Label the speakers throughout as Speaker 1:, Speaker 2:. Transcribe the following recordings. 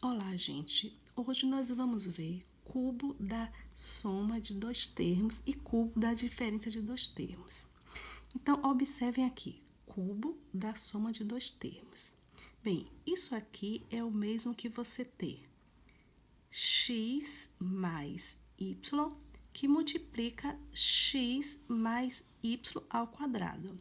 Speaker 1: Olá, gente! Hoje nós vamos ver cubo da soma de dois termos e cubo da diferença de dois termos. Então, observem aqui, cubo da soma de dois termos. Bem, isso aqui é o mesmo que você ter x mais y, que multiplica x mais y ao quadrado.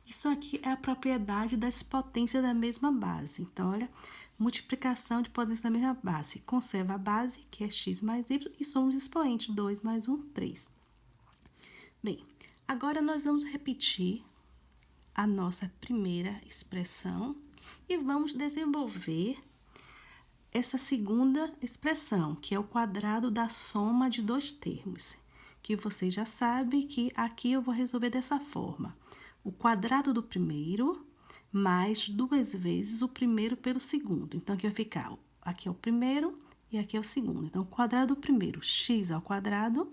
Speaker 1: Isso aqui é a propriedade das potências da mesma base. Então, olha, multiplicação de potência da mesma base. Conserva a base, que é x mais y, e somos expoente, 2 mais 1, 3. Bem, agora nós vamos repetir a nossa primeira expressão e vamos desenvolver essa segunda expressão, que é o quadrado da soma de dois termos, que vocês já sabem que aqui eu vou resolver dessa forma. O quadrado do primeiro mais duas vezes o primeiro pelo segundo. Então, aqui vai ficar, aqui é o primeiro e aqui é o segundo. Então, o quadrado do primeiro, x ao quadrado,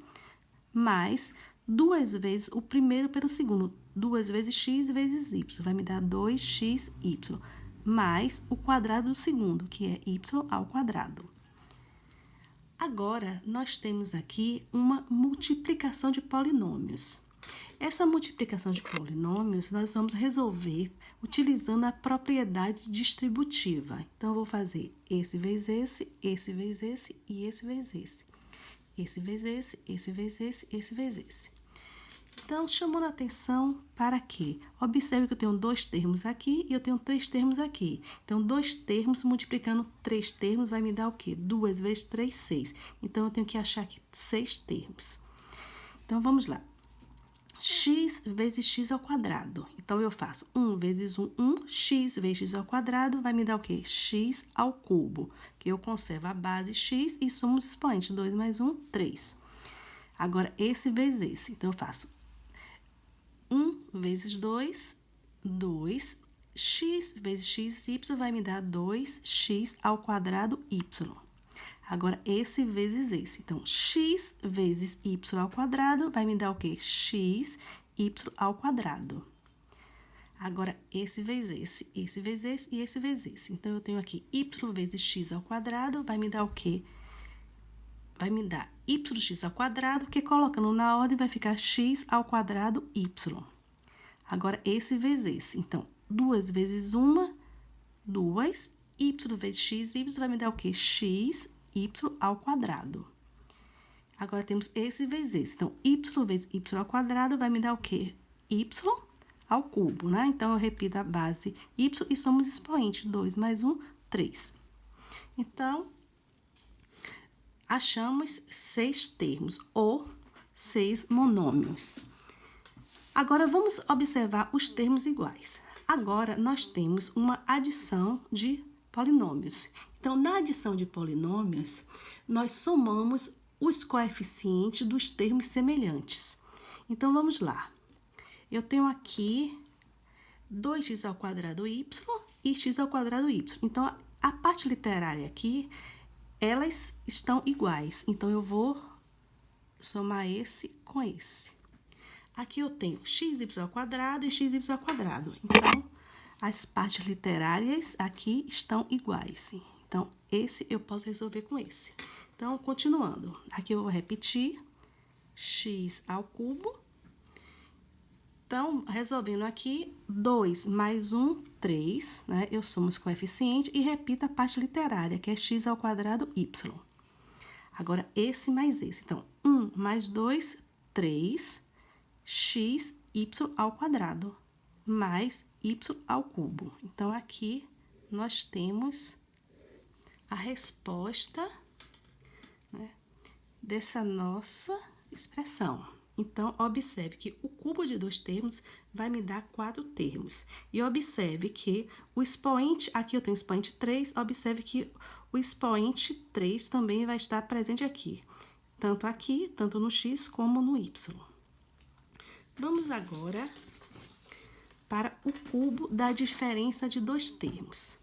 Speaker 1: mais duas vezes o primeiro pelo segundo. 2 vezes x vezes y, vai me dar 2xy, mais o quadrado do segundo, que é y ao quadrado. Agora, nós temos aqui uma multiplicação de polinômios. Essa multiplicação de polinômios nós vamos resolver utilizando a propriedade distributiva. Então, eu vou fazer esse vezes esse vezes esse e esse vezes esse. Esse vezes esse vezes esse vezes esse. Então, chamando a atenção para quê? Observe que eu tenho dois termos aqui e eu tenho três termos aqui. Então, dois termos multiplicando três termos vai me dar o quê? 2 vezes 3, 6. Então, eu tenho que achar aqui 6 termos. Então, vamos lá. X vezes x ao quadrado. Então, eu faço 1 vezes 1, x vezes x ao quadrado vai me dar o quê? X ao cubo, que eu conservo a base x e somos expoente, 2 mais 1, 3. Agora, esse vezes esse. Então, eu faço 1 vezes 2, 2. X vezes x, y vai me dar 2x ao quadrado y. Agora, esse vezes esse. Então, x vezes y ao quadrado vai me dar o quê? X, y ao quadrado. Agora, esse vezes esse vezes esse e esse vezes esse. Então, eu tenho aqui y vezes x ao quadrado vai me dar o quê? Vai me dar yx ao quadrado, que colocando na ordem vai ficar x ao quadrado y. Agora, esse vezes esse. Então, 2 vezes 1, 2. Y vezes x, y vai me dar o quê? X, y ao quadrado. Agora, temos esse vezes esse. Então, y vezes y ao quadrado vai me dar o quê? Y ao cubo, né? Então, eu repito a base y e somos expoente. 2 mais 1, 3. Então, achamos 6 termos ou 6 monômios. Agora, vamos observar os termos iguais. Agora, nós temos uma adição de polinômios. Então, na adição de polinômios, nós somamos os coeficientes dos termos semelhantes. Então, vamos lá. Eu tenho aqui 2x ao quadrado y e x ao quadrado y. Então, a parte literária aqui, elas estão iguais. Então, eu vou somar esse com esse. Aqui eu tenho xy ao quadrado e xy ao quadrado. Então, as partes literárias aqui estão iguais. Então, esse eu posso resolver com esse. Então, continuando. Aqui eu vou repetir x ao cubo. Então, resolvendo aqui, 2 mais 1, 3, né? Eu somo os coeficientes e repito a parte literária, que é x ao quadrado y. Agora, esse mais esse. Então, 1 mais 2, 3, x, y ao quadrado, mais y ao cubo. Então, aqui nós temos a resposta, né, dessa nossa expressão. Então, observe que o cubo de dois termos vai me dar 4 termos. E observe que o expoente, aqui eu tenho expoente 3, observe que o expoente 3 também vai estar presente aqui. Tanto no x como no y. Vamos agora para o cubo da diferença de dois termos.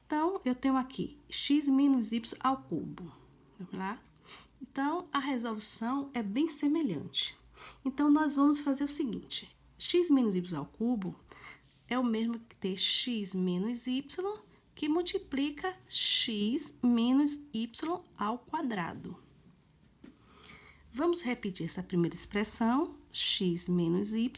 Speaker 1: Então, eu tenho aqui x menos y ao cubo. Vamos lá? Então, a resolução é bem semelhante. Então, nós vamos fazer o seguinte. X menos y ao cubo é o mesmo que ter x menos y que multiplica x menos y ao quadrado. Vamos repetir essa primeira expressão, x menos y,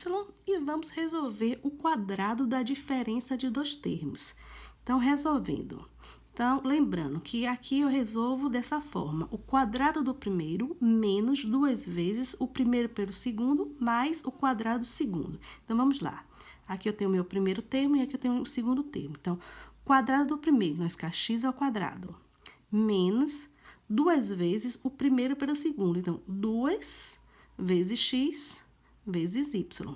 Speaker 1: e vamos resolver o quadrado da diferença de dois termos. Então, resolvendo. Então, lembrando que aqui eu resolvo dessa forma, o quadrado do primeiro menos 2 vezes o primeiro pelo segundo, mais o quadrado do segundo. Então, vamos lá. Aqui eu tenho o meu primeiro termo e aqui eu tenho o segundo termo. Então, o quadrado do primeiro vai ficar x ao quadrado, menos 2 vezes o primeiro pelo segundo. Então, 2 vezes x vezes y,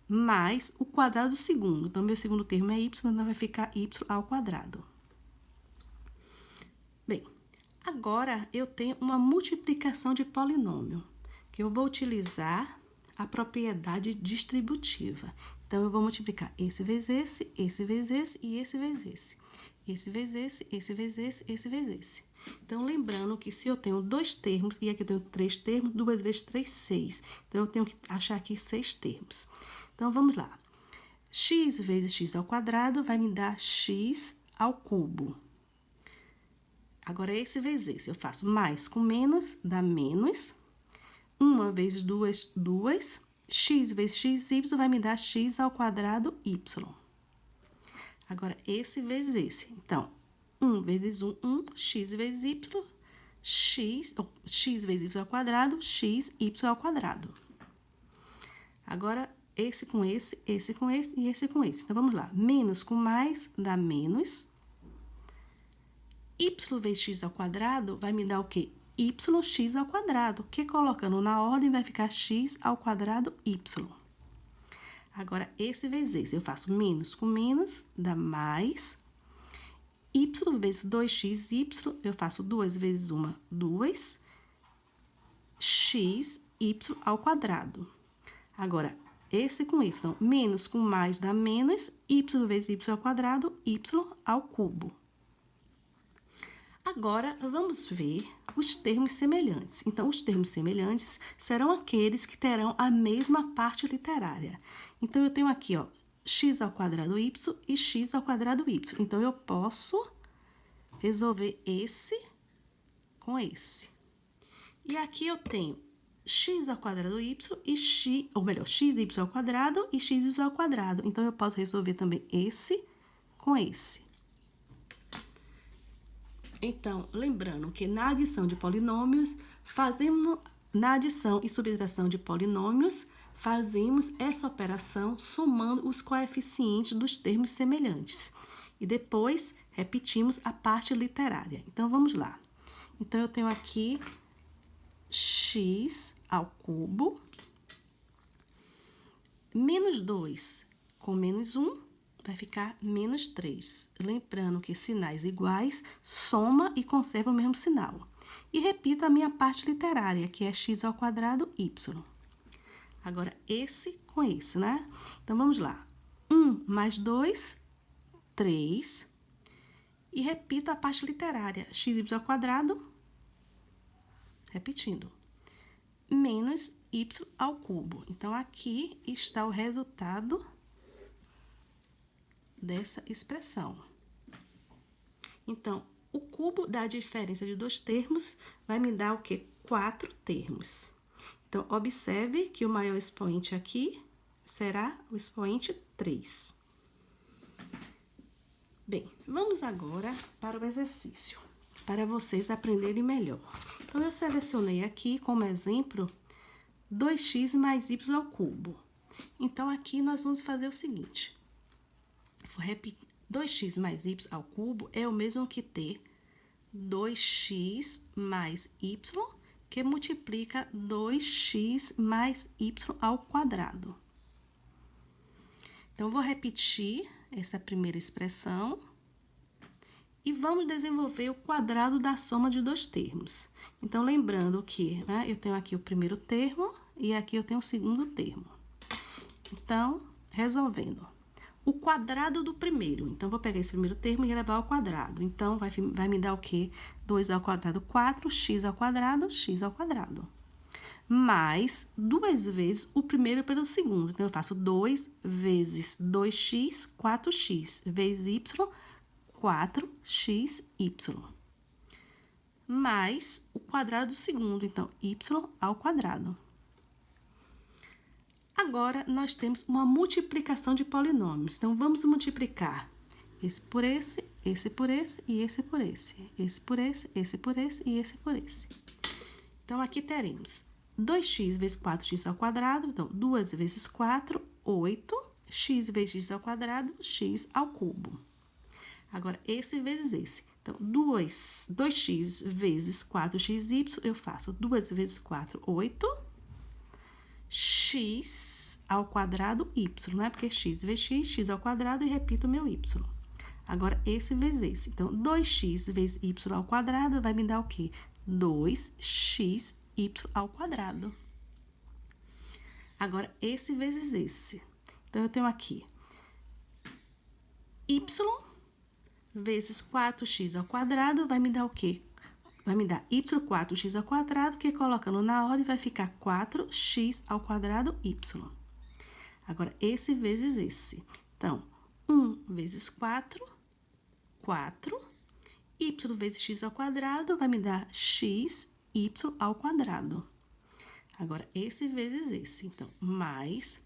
Speaker 1: mais o quadrado do segundo. Então, meu segundo termo é y, então vai ficar y ao quadrado. Bem, agora eu tenho uma multiplicação de polinômio, que eu vou utilizar a propriedade distributiva. Então, eu vou multiplicar esse vezes esse, esse vezes esse e esse vezes esse. Esse vezes esse vezes esse vezes esse. Então, lembrando que se eu tenho dois termos, e aqui eu tenho 3 termos, 2 vezes 3, 6. Então, eu tenho que achar aqui 6 termos. Então, vamos lá. X vezes x ao quadrado vai me dar x ao cubo. Agora, esse vezes esse, eu faço mais com menos, dá menos. 1 vezes 2, 2. X vezes x, y vai me dar x ao quadrado y. Agora, esse vezes esse. Então, 1 vezes 1, 1. X vezes y, x vezes y ao quadrado, x, y ao quadrado. Agora, esse com esse e esse com esse. Então, vamos lá. Menos com mais dá menos. Y vezes x ao quadrado vai me dar o quê? Yx ao quadrado, que colocando na ordem vai ficar x ao quadrado y. Agora, esse vezes esse, eu faço menos com menos, dá mais. Y vezes 2xy, eu faço 2 vezes 1, 2. X, y ao quadrado. Agora, esse com esse, então, menos com mais dá menos, y vezes y ao quadrado, y ao cubo. Agora, vamos ver os termos semelhantes. Então, os termos semelhantes serão aqueles que terão a mesma parte literária. Então, eu tenho aqui, ó, x ao quadrado y e x ao quadrado y. Então, eu posso resolver esse com esse. E aqui eu tenho x ao quadrado y e x, ou melhor, xy ao quadrado e xy ao quadrado. Então, eu posso resolver também esse com esse. Então, lembrando que na adição de polinômios, na adição e subtração de polinômios, fazemos essa operação somando os coeficientes dos termos semelhantes. E depois, repetimos a parte literária. Então, vamos lá. Então, eu tenho aqui x ao cubo, menos 2 com menos 1, vai ficar menos 3. Lembrando que sinais iguais soma e conserva o mesmo sinal. E repito a minha parte literária, que é x ao quadrado y. Agora, esse com esse, né? Então, vamos lá. 1 mais 2, 3. E repito a parte literária, xy ao quadrado, repetindo, menos y ao cubo. Então, aqui está o resultado dessa expressão. Então, o cubo da diferença de dois termos vai me dar o quê? 4 termos. Então, observe que o maior expoente aqui será o expoente 3. Bem, vamos agora para o exercício, para vocês aprenderem melhor. Então, eu selecionei aqui como exemplo 2x mais y ao cubo. Então, aqui nós vamos fazer o seguinte. 2x mais y ao cubo é o mesmo que ter 2x mais y, que multiplica 2x mais y ao quadrado. Então, vou repetir essa primeira expressão e vamos desenvolver o quadrado da soma de dois termos. Então, lembrando que, né, eu tenho aqui o primeiro termo e aqui eu tenho o segundo termo. Então, resolvendo. O quadrado do primeiro. Então, vou pegar esse primeiro termo e elevar ao quadrado. Então, vai me dar o quê? 2 ao quadrado, 4, x ao quadrado, mais 2 vezes o primeiro pelo segundo. Então, eu faço 2 vezes 2x, 4x, vezes y, 4xy. Mais o quadrado do segundo, então, y ao quadrado. Agora, nós temos uma multiplicação de polinômios. Então, vamos multiplicar esse por esse, esse por esse e esse por esse. Esse por esse, esse por esse e esse por esse. Então, aqui teremos 2x vezes 4x ao quadrado. Então, 2 vezes 4, 8. X vezes x ao quadrado, x ao cubo. Agora, esse vezes esse. Então, 2x vezes 4xy, eu faço 2 vezes 4, 8. X ao quadrado, y, né? Porque x vezes x, x ao quadrado, e repito o meu y. Agora, esse vezes esse. Então, 2x vezes y ao quadrado vai me dar o quê? 2xy ao quadrado. Agora, esse vezes esse. Então, eu tenho aqui y vezes 4x ao quadrado vai me dar o quê? Vai me dar y 4x ao quadrado, que colocando na ordem vai ficar 4x ao quadrado y. Agora, esse vezes esse. Então, 1 vezes 4, 4. Y vezes x ao quadrado vai me dar x, y ao quadrado. Agora, esse vezes esse. Então, mais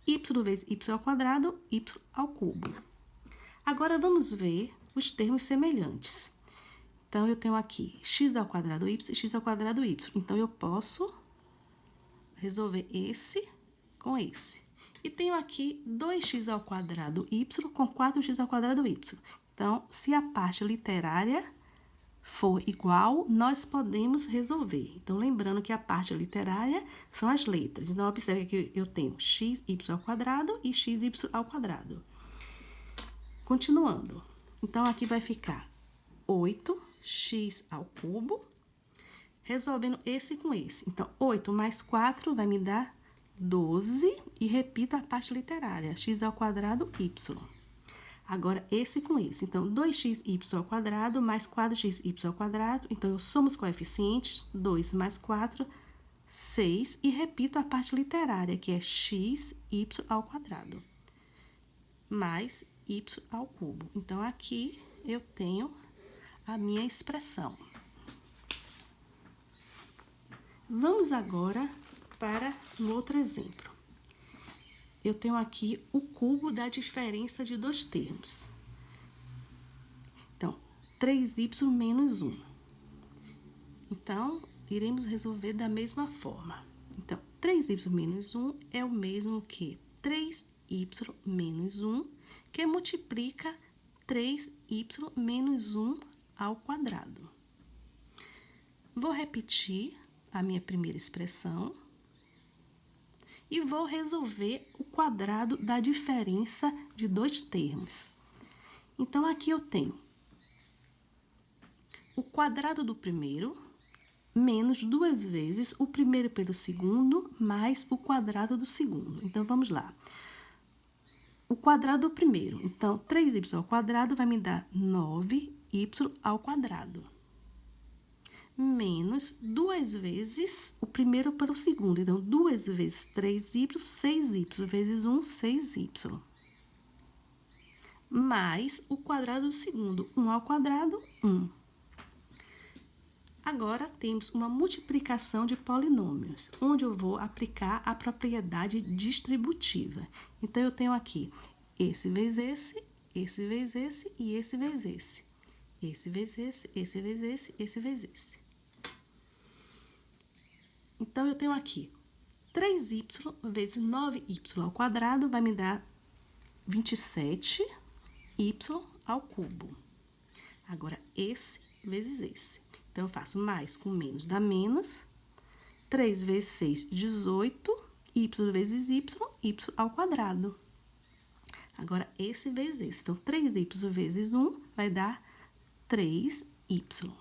Speaker 1: y vezes y ao quadrado, y ao cubo. Agora, vamos ver os termos semelhantes. Então, eu tenho aqui x ao quadrado y e x ao quadrado y. Então, eu posso resolver esse com esse. E tenho aqui 2x ao quadrado y com 4x ao quadrado y. Então, se a parte literária for igual, nós podemos resolver. Então, lembrando que a parte literária são as letras. Então, observe que eu tenho xy ao quadrado e xy ao quadrado. Continuando. Então, aqui vai ficar 8x ao cubo, resolvendo esse com esse. Então, 8 mais 4 vai me dar 12, e repita a parte literária, x ao quadrado, y. Agora, esse com esse. Então, 2xy ao quadrado mais 4xy ao quadrado. Então, eu somo os coeficientes, 2 mais 4, 6, e repito a parte literária, que é xy ao quadrado, mais y ao cubo. Então, aqui eu tenho a minha expressão. Vamos agora para um outro exemplo. Eu tenho aqui o cubo da diferença de dois termos. Então, 3y menos 1. Então, iremos resolver da mesma forma. Então, 3y menos 1 é o mesmo que 3y menos 1, que multiplica 3y menos 1 ao quadrado. Vou repetir a minha primeira expressão e vou resolver o quadrado da diferença de dois termos. Então, aqui eu tenho o quadrado do primeiro menos 2 vezes o primeiro pelo segundo mais o quadrado do segundo. Então, vamos lá. O quadrado do primeiro. Então, 3y ao quadrado vai me dar 9y ao quadrado. Menos 2 vezes o primeiro pelo segundo. Então, 2 vezes 3y, 6y vezes 1, 6y. Mais o quadrado do segundo. 1 ao quadrado, 1. Agora, temos uma multiplicação de polinômios, onde eu vou aplicar a propriedade distributiva. Então, eu tenho aqui esse vezes esse, esse vezes esse e esse vezes esse. Esse vezes esse, esse vezes esse, esse vezes esse. Então, eu tenho aqui 3y vezes 9y ao quadrado vai me dar 27y ao cubo. Agora, esse vezes esse. Então, eu faço mais com menos dá menos. 3 vezes 6, 18. Y vezes y, y ao quadrado. Agora, esse vezes esse. Então, 3y vezes 1 vai dar 3y.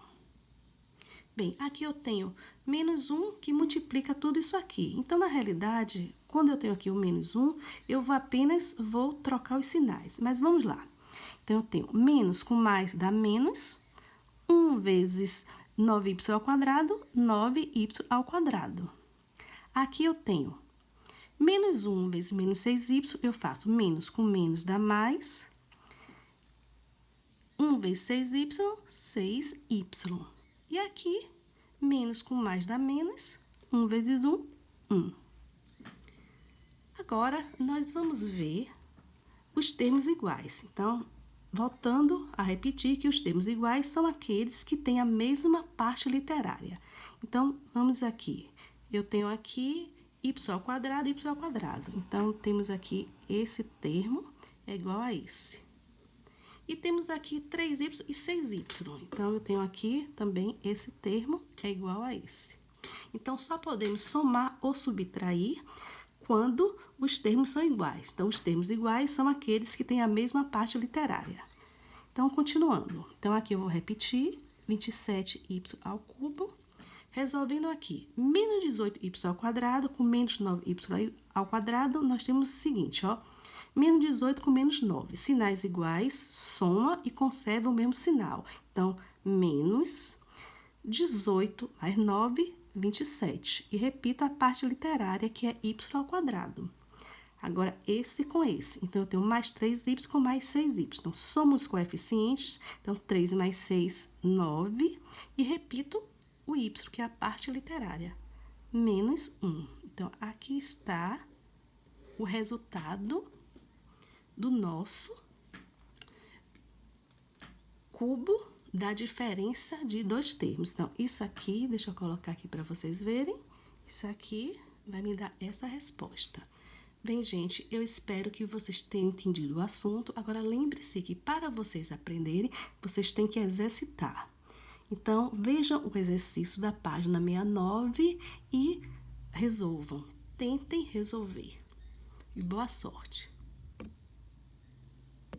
Speaker 1: Bem, aqui eu tenho menos 1 que multiplica tudo isso aqui. Então, na realidade, quando eu tenho aqui o menos 1, eu apenas vou trocar os sinais. Mas vamos lá. Então, eu tenho menos com mais dá menos. 1 vezes 9y ao quadrado, 9y ao quadrado. Aqui eu tenho menos 1 vezes menos 6y, eu faço menos com menos dá mais. 1 vezes 6y, 6y. E aqui, menos com mais dá menos, 1 vezes 1, 1. Agora, nós vamos ver os termos iguais. Então, voltando a repetir que os termos iguais são aqueles que têm a mesma parte literária. Então, vamos aqui. Eu tenho aqui y ao quadrado, y ao quadrado. Então, temos aqui esse termo é igual a esse. E temos aqui 3y e 6y. Então, eu tenho aqui também esse termo é igual a esse. Então, só podemos somar ou subtrair quando os termos são iguais. Então, os termos iguais são aqueles que têm a mesma parte literária. Então, continuando. Então, aqui eu vou repetir, 27y ao cubo. Resolvendo aqui, menos 18y ao quadrado com menos 9y ao quadrado, nós temos o seguinte, ó. Menos 18 com menos 9. Sinais iguais, soma e conserva o mesmo sinal. Então, menos 18 mais 9, 27. E repita a parte literária, que é y ao quadrado. Agora, esse com esse. Então, eu tenho mais 3y com mais 6y. Então, somo os coeficientes. Então, 3 mais 6, 9. E repito o y, que é a parte literária. Menos 1. Então, aqui está o resultado do nosso cubo da diferença de dois termos. Então, isso aqui, deixa eu colocar aqui para vocês verem. Isso aqui vai me dar essa resposta. Bem, gente, eu espero que vocês tenham entendido o assunto. Agora, lembre-se que para vocês aprenderem, vocês têm que exercitar. Então, vejam o exercício da página 69 e resolvam. Tentem resolver. E boa sorte!